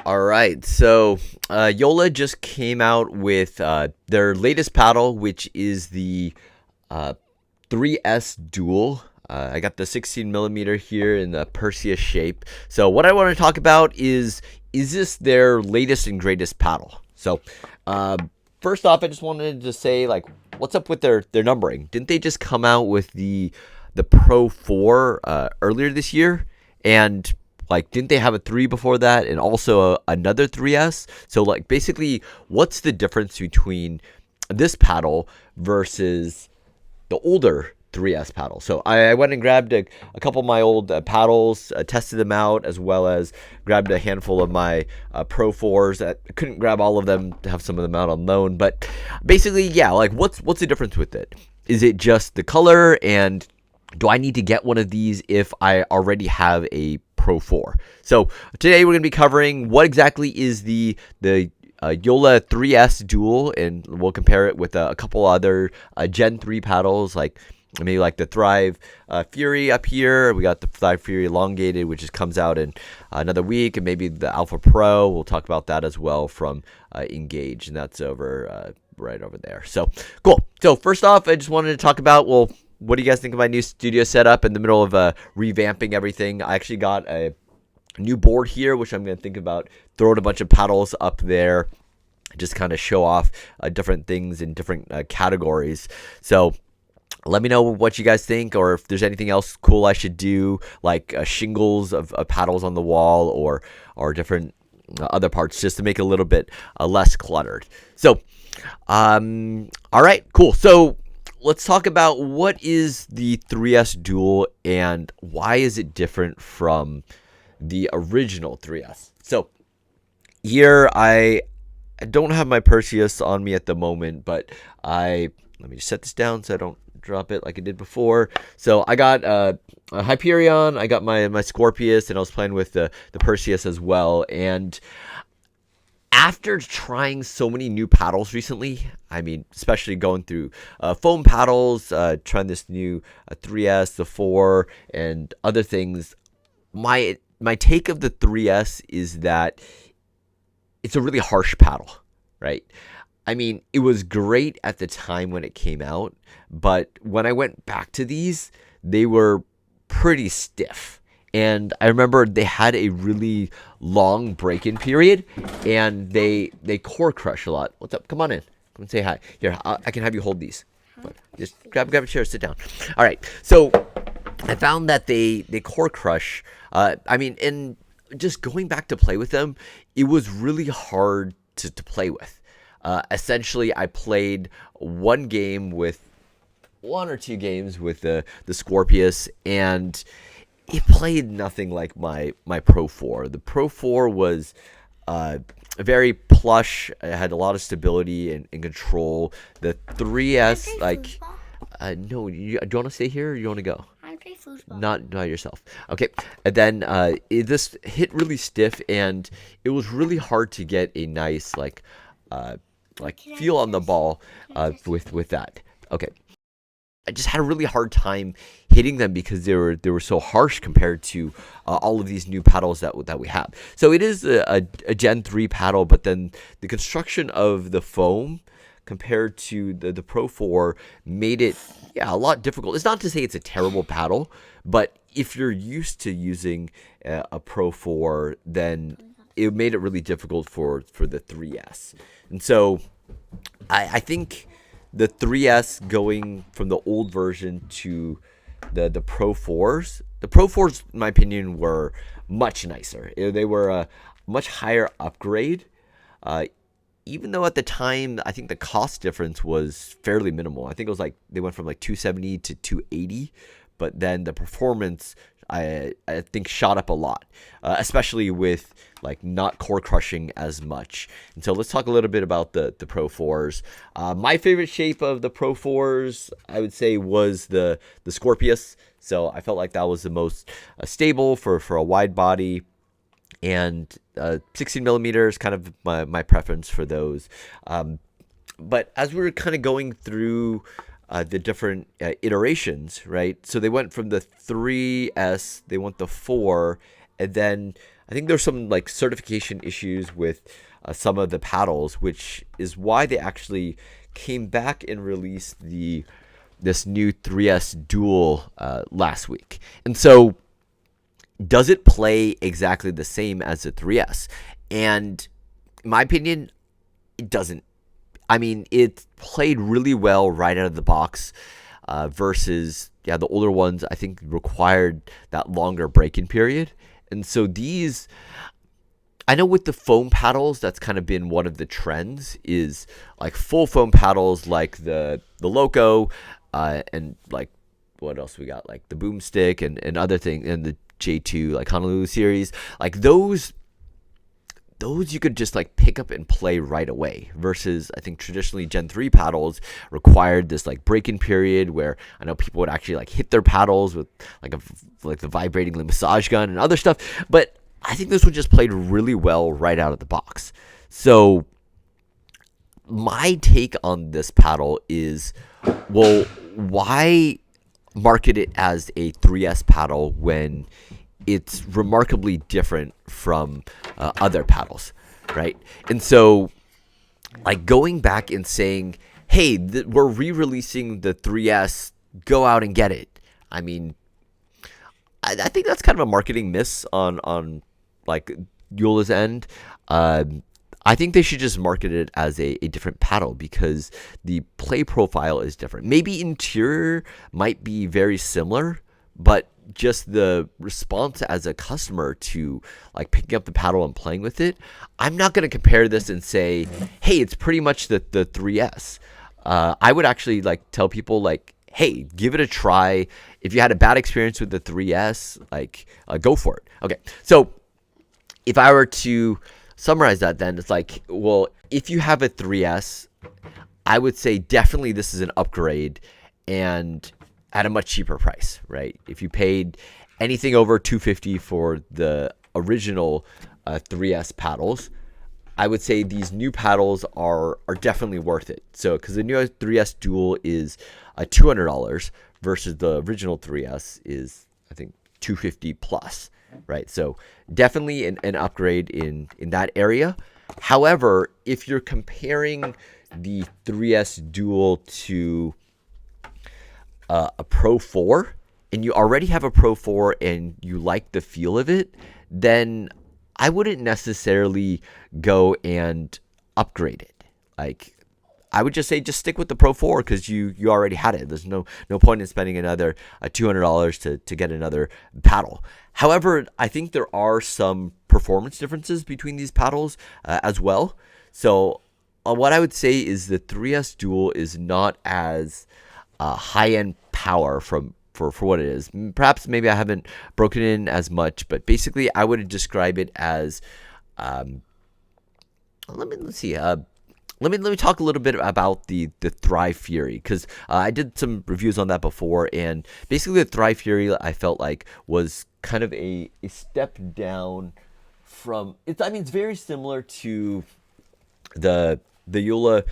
All right, so Joola just came out with their latest paddle, which is the 3S Dual. I got the 16 millimeter here in the Perseus shape. So what I want to talk about is this their latest and greatest paddle? So first off, I just wanted to say, like, what's up with their numbering? Didn't they just come out with the Pro 4 earlier this year? And like, didn't they have a 3 before that, and also another 3S? So, like, basically, what's the difference between this paddle versus the older 3S paddle? So I went and grabbed a couple of my old paddles, tested them out, as well as grabbed a handful of my Pro 4s. I couldn't grab all of them to have some of them out on loan, but basically, yeah, like, what's the difference with it? Is it just the color, and do I need to get one of these if I already have a Pro 4? So today we're going to be covering what exactly is the Joola 3S Dual, and we'll compare it with a couple other Gen 3 paddles, like maybe like the Thrive Fury up here. We got the Thrive Fury Elongated, which just comes out in another week, and maybe the Alpha Pro. We'll talk about that as well from Engage, and that's over right over there. So cool. So first off, I just wanted to talk about, well, what do you guys think of my new studio setup in the middle of revamping everything? I actually got a new board here, which I'm going to think about throwing a bunch of paddles up there, just kind of show off different things in different categories. So let me know what you guys think, or if there's anything else cool I should do, like shingles of paddles on the wall, or different other parts, just to make it a little bit less cluttered. So, all right, cool. So let's talk about what is the 3S Dual and why is it different from the original 3S. So here I don't have my Perseus on me at the moment, but let me just set this down so I don't drop it like I did before. So I got a Hyperion, I got my Scorpius, and I was playing with the Perseus as well. And after trying so many new paddles recently, I mean, especially going through foam paddles, trying this new 3S, the 4, and other things, my take of the 3S is that it's a really harsh paddle, right? I mean, it was great at the time when it came out, but when I went back to these, they were pretty stiff. And I remember they had a really long break-in period, and they core crush a lot. What's up? Come on in. Come and say hi. Here, I can have you hold these. Just grab a chair, sit down. All right. So I found that they core crush. I mean, and just going back to play with them, it was really hard to play with. Essentially, I played one or two games with the Scorpius, and it played nothing like my Pro 4. The Pro 4 was very plush. It had a lot of stability and control. The 3S, like, no, do you want to stay here or you want to go? I play foosball. Not yourself. Okay. And then this hit really stiff, and it was really hard to get a nice like feel on the ball with that. Okay. I just had a really hard time hitting them because they were so harsh compared to all of these new paddles that we have. So it is a Gen 3 paddle, but then the construction of the foam compared to the Pro 4 made it a lot difficult. It's not to say it's a terrible paddle, but if you're used to using a Pro 4, then it made it really difficult for the 3S. And so I think the 3S going from the old version to the Pro 4s, the Pro 4s, in my opinion, were much nicer. They were a much higher upgrade, even though at the time, I think the cost difference was fairly minimal. I think it was like they went from like $270 to $280, but then the performance, I think, shot up a lot, especially with like not core crushing as much. And so let's talk a little bit about the Pro 4s. My favorite shape of the Pro 4s, I would say, was the Scorpius. So I felt like that was the most stable for a wide body, and 16 millimeters kind of my preference for those. But as we were kind of going through the different iterations, right? So they went from the 3S, they went the 4, and then I think there's some like certification issues with some of the paddles, which is why they actually came back and released this new 3S Dual last week. And so, does it play exactly the same as the 3S? And in my opinion, it doesn't. I mean, it played really well right out of the box versus, the older ones, I think, required that longer break-in period. And so these, I know with the foam paddles, that's kind of been one of the trends, is like full foam paddles like the Loco and like, what else we got? Like the Boomstick and other things, and the J2, like Honolulu series. Like those you could just like pick up and play right away, versus I think traditionally Gen 3 paddles required this like break-in period where I know people would actually like hit their paddles with like the vibrating massage gun and other stuff. But I think this one just played really well right out of the box. So my take on this paddle is, well, why market it as a 3S paddle when it's remarkably different from other paddles, right? And so, like, going back and saying, hey, we're re-releasing the 3S, go out and get it. I mean, I think that's kind of a marketing miss on like Joola's end. I think they should just market it as a different paddle, because the play profile is different. Maybe interior might be very similar, but just the response as a customer to like picking up the paddle and playing with it, I'm not going to compare this and say, hey, it's pretty much the 3S. I would actually like tell people like, hey, give it a try. If you had a bad experience with the 3S, like go for it. Okay, so if I were to summarize that, then it's like, well, if you have a 3S, I would say definitely this is an upgrade, and at a much cheaper price, right? If you paid anything over $250 for the original 3S paddles, I would say these new paddles are definitely worth it. So, because the new 3S Dual is $200 versus the original 3S is, I think, $250 plus, right? So definitely an upgrade in that area. However, if you're comparing the 3S Dual to a Pro 4, and you already have a Pro 4 and you like the feel of it, then I wouldn't necessarily go and upgrade it. Like, I would just say just stick with the Pro 4 because you already had it. There's no point in spending another $200 to get another paddle. However, I think there are some performance differences between these paddles as well. So what I would say is the 3S Dual is not as high-end power for what it is. Perhaps maybe I haven't broken it in as much, but basically I would describe it as let me talk a little bit about the Thrive Fury, because I did some reviews on that before, and basically the Thrive Fury I felt like was kind of a step down from it's. I mean, it's very similar to the Joola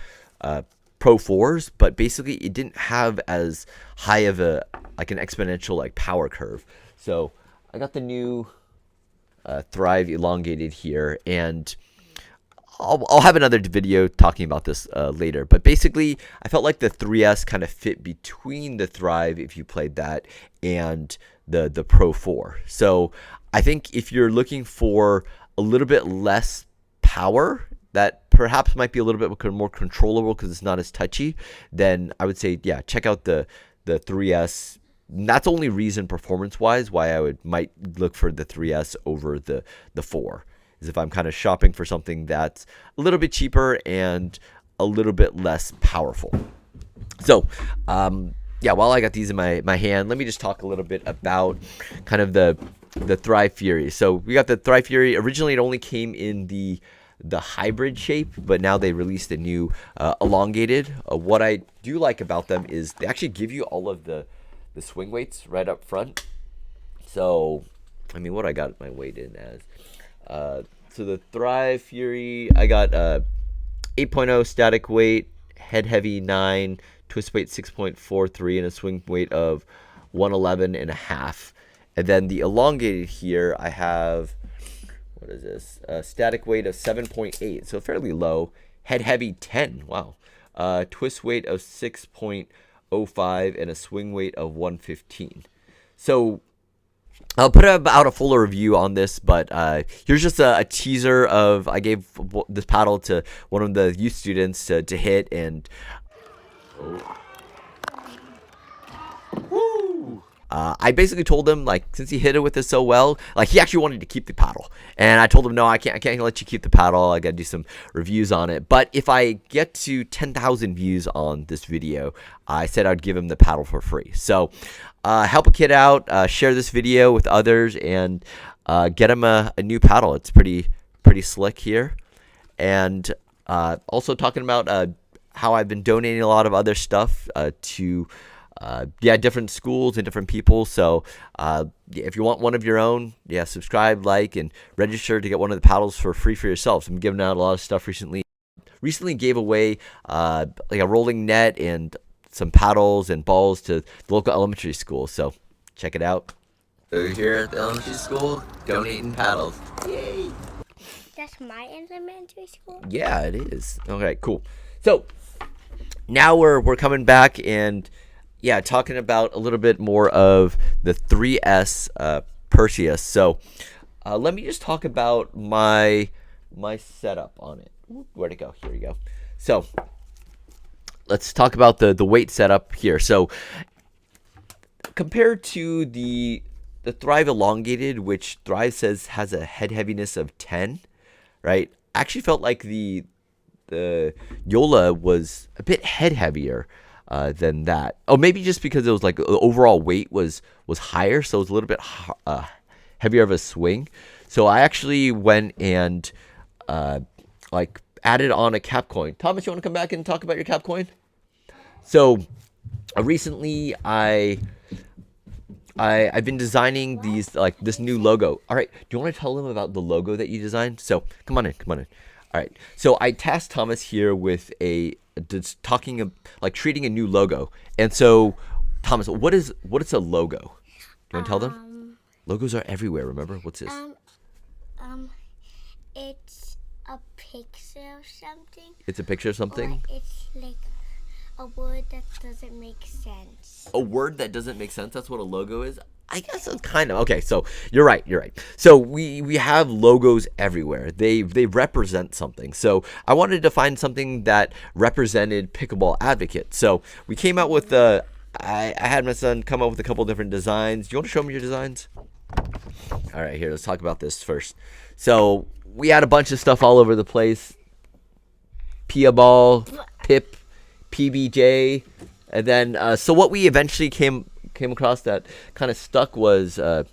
Pro 4s, but basically it didn't have as high of an exponential like power curve. So I got the new Thrive Elongated here, and I'll have another video talking about this later. But basically, I felt like the 3S kind of fit between the Thrive, if you played that, and the Pro 4. So I think if you're looking for a little bit less power that perhaps might be a little bit more controllable because it's not as touchy, then I would say, yeah, check out the 3S. And that's the only reason performance-wise why I might look for the 3S over the 4. Is if I'm kind of shopping for something that's a little bit cheaper and a little bit less powerful. So, yeah, while I got these in my hand, let me just talk a little bit about kind of the Thrive Fury. So we got the Thrive Fury. Originally, it only came in the hybrid shape, but now they released a new elongated. What I do like about them is they actually give you all of the swing weights right up front. So, I mean, what I got my weight in as. So the Thrive Fury, I got 8.0 static weight, head heavy 9, twist weight 6.43, and a swing weight of 111.5. And then the elongated here, I have, what is this? Static weight of 7.8, so fairly low. Head heavy 10, wow. Twist weight of 6.05 and a swing weight of 115. So I'll put out a fuller review on this, but here's just a teaser of, I gave this paddle to one of the youth students to hit, and I basically told him, like, since he hit it with it so well, like, he actually wanted to keep the paddle, and I told him, no, I can't let you keep the paddle. I gotta do some reviews on it. But if I get to 10,000 views on this video, I said I'd give him the paddle for free. So help a kid out, share this video with others, and get him a new paddle. It's pretty slick here. And also talking about how I've been donating a lot of other stuff to different schools and different people. So if you want one of your own, subscribe, like, and register to get one of the paddles for free for yourselves. I'm giving out a lot of stuff recently. Recently gave away like a rolling net and some paddles and balls to the local elementary school. So check it out. So here at the elementary school, donating paddles. Yay! That's my elementary school? Yeah, it is. Okay, cool. So now we're coming back and talking about a little bit more of the 3S Perseus. So let me just talk about my setup on it. Where'd it go? Here we go. So let's talk about the weight setup here. So compared to the Thrive Elongated, which Thrive says has a head heaviness of 10, right? I actually felt like the Joola was a bit head heavier than that. Oh, maybe just because it was like the overall weight was higher, so it was a little bit heavier of a swing. So I actually went and like added on a cap coin. Thomas, you want to come back and talk about your cap coin? So recently I've been designing these, like, this new logo. All right, do you want to tell them about the logo that you designed? So come on in. All right, so I tasked Thomas here with treating a new logo. And so Thomas, what is a logo? Do you want to tell them? Logos are everywhere, remember? What's this? It's a picture of something. It's a picture of something? Or it's like a word that doesn't make sense. A word that doesn't make sense? That's what a logo is? I guess it's kind of. Okay, so you're right. So we have logos everywhere. They represent something. So I wanted to find something that represented Pickleball Advocate. So we came out with I had my son come up with a couple different designs. Do you want to show me your designs? All right, here, let's talk about this first. So we had a bunch of stuff all over the place. PikleBall, Pip, PBJ, and then so what we eventually came across that kind of stuck was this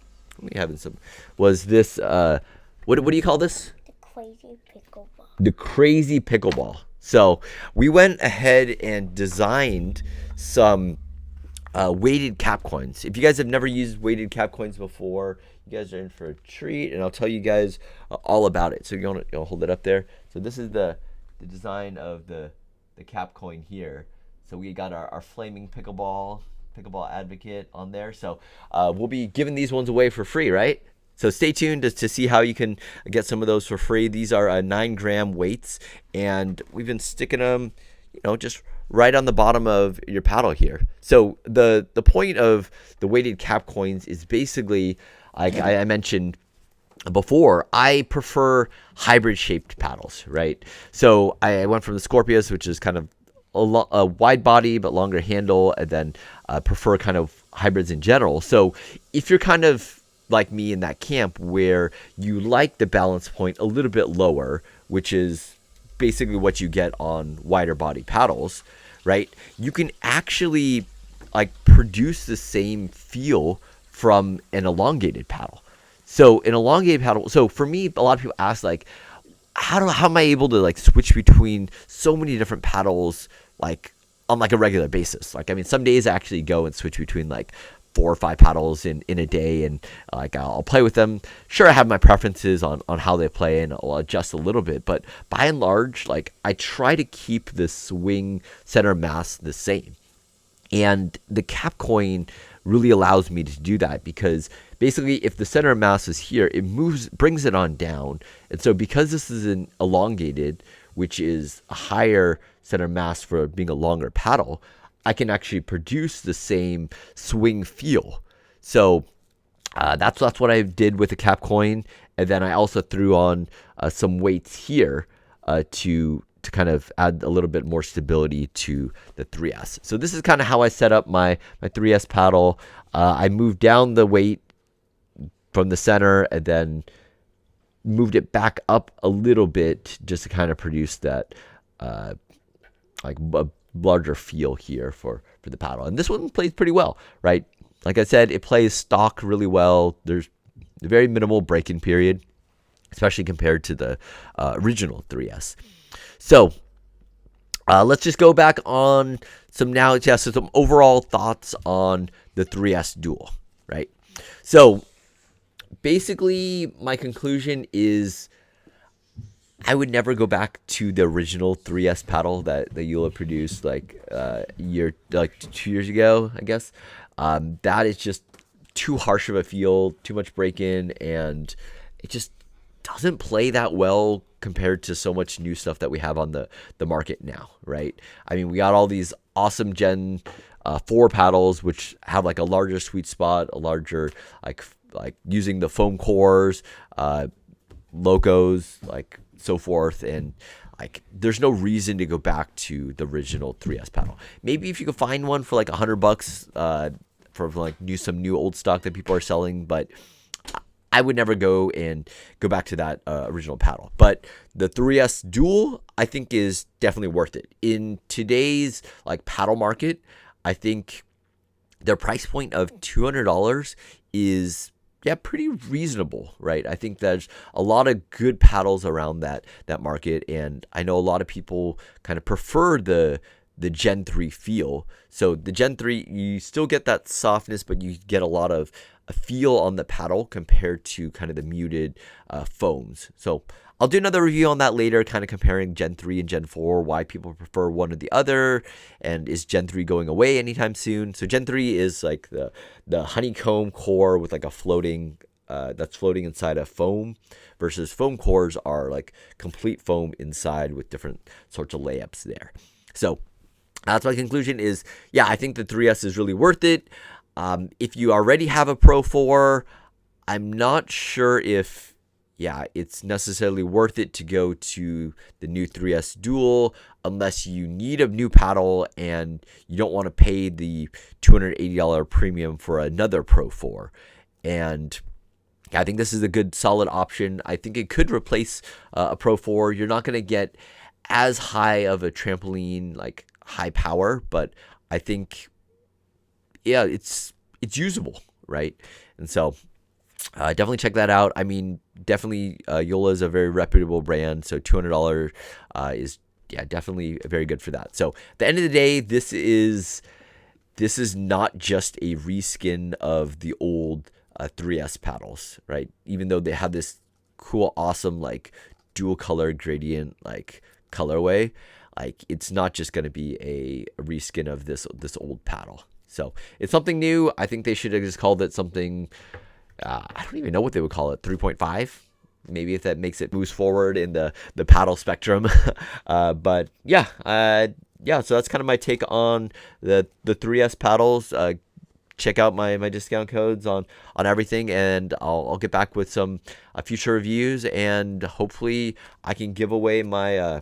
what do you call this? The Crazy Pickleball. The Crazy Pickleball. So we went ahead and designed some weighted cap coins. If you guys have never used weighted cap coins before, you guys are in for a treat, and I'll tell you guys all about it. So you want to hold it up there. So this is the design of the cap coin here. So we got our flaming Pickleball Advocate on there. So we'll be giving these ones away for free, right? So stay tuned to see how you can get some of those for free. These are 9-gram weights, and we've been sticking them, just right on the bottom of your paddle here. So the point of the weighted cap coins is basically, like I mentioned before, I prefer hybrid shaped paddles, right? So I went from the Scorpius, which is kind of a wide body but longer handle, and then prefer kind of hybrids in general. So if you're kind of like me in that camp where you like the balance point a little bit lower, which is basically what you get on wider body paddles, right? You can actually like produce the same feel from an elongated paddle. So an elongated paddle, so for me, a lot of people ask, like, how am I able to like switch between so many different paddles like on like a regular basis? Like, I mean, some days I actually go and switch between like 4 or 5 paddles in a day, and like I'll play with them. Sure, I have my preferences on how they play, and I'll adjust a little bit, but by and large, like, I try to keep the swing center mass the same. And the cap coin really allows me to do that, because basically if the center of mass is here, it brings it on down. And so because this is an elongated, which is a higher center of mass for being a longer paddle, I can actually produce the same swing feel. So that's what I did with the cap coin. And then I also threw on some weights here to kind of add a little bit more stability to the 3S. So this is kind of how I set up my 3S paddle. I moved down the weight from the center and then moved it back up a little bit just to kind of produce that like a larger feel here for the paddle. And this one plays pretty well, right? Like I said, it plays stock really well. There's a very minimal break-in period, especially compared to the original 3S. So let's just go back on some overall thoughts on the 3S Dual, right? So basically, my conclusion is I would never go back to the original 3S paddle that Joola produced like 2 years ago, I guess. That is just too harsh of a feel, too much break-in, and it just doesn't play that well compared to so much new stuff that we have on the market now, right? I mean, we got all these awesome Gen 4 paddles, which have like a larger sweet spot, a larger like using the foam cores, locos, like so forth, and like there's no reason to go back to the original 3S paddle. Maybe if you could find one for like $100 for like some new old stock that people are selling, but I would never go back to that original paddle. But the 3S Dual, I think, is definitely worth it. In today's like paddle market, I think their price point of $200 is pretty reasonable, right? I think there's a lot of good paddles around that market, and I know a lot of people kind of prefer the Gen 3 feel. So the Gen 3, you still get that softness, but you get a lot of a feel on the paddle compared to kind of the muted foams. So I'll do another review on that later, kind of comparing Gen 3 and Gen 4, why people prefer one or the other, and is Gen 3 going away anytime soon? So Gen 3 is like the honeycomb core with like a floating, that's floating inside a foam, versus foam cores are like complete foam inside with different sorts of layups there. So that's my conclusion is, I think the 3S is really worth it. If you already have a Pro 4, I'm not sure if, it's necessarily worth it to go to the new 3S Dual unless you need a new paddle and you don't want to pay the $280 premium for another Pro 4. And I think this is a good, solid option. I think it could replace a Pro 4. You're not going to get as high of a trampoline, like high power, but I think it's usable, right? And so definitely check that out. I mean, definitely Joola is a very reputable brand, so $200 is definitely very good for that. So at the end of the day, this is not just a reskin of the old 3S paddles, right? Even though they have this cool, awesome like dual color gradient like colorway, like it's not just going to be a reskin of this old paddle. So it's something new. I think they should have just called it something. I don't even know what they would call it. 3.5, maybe, if that makes it moves forward in the paddle spectrum. But so that's kind of my take on the 3S paddles. Check out my discount codes on everything, and I'll get back with some future reviews, and hopefully I can give away my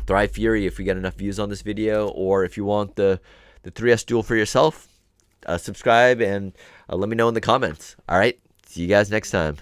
Thrive Fury if we get enough views on this video. Or if you want the 3S Dual for yourself, subscribe and let me know in the comments. All right, see you guys next time.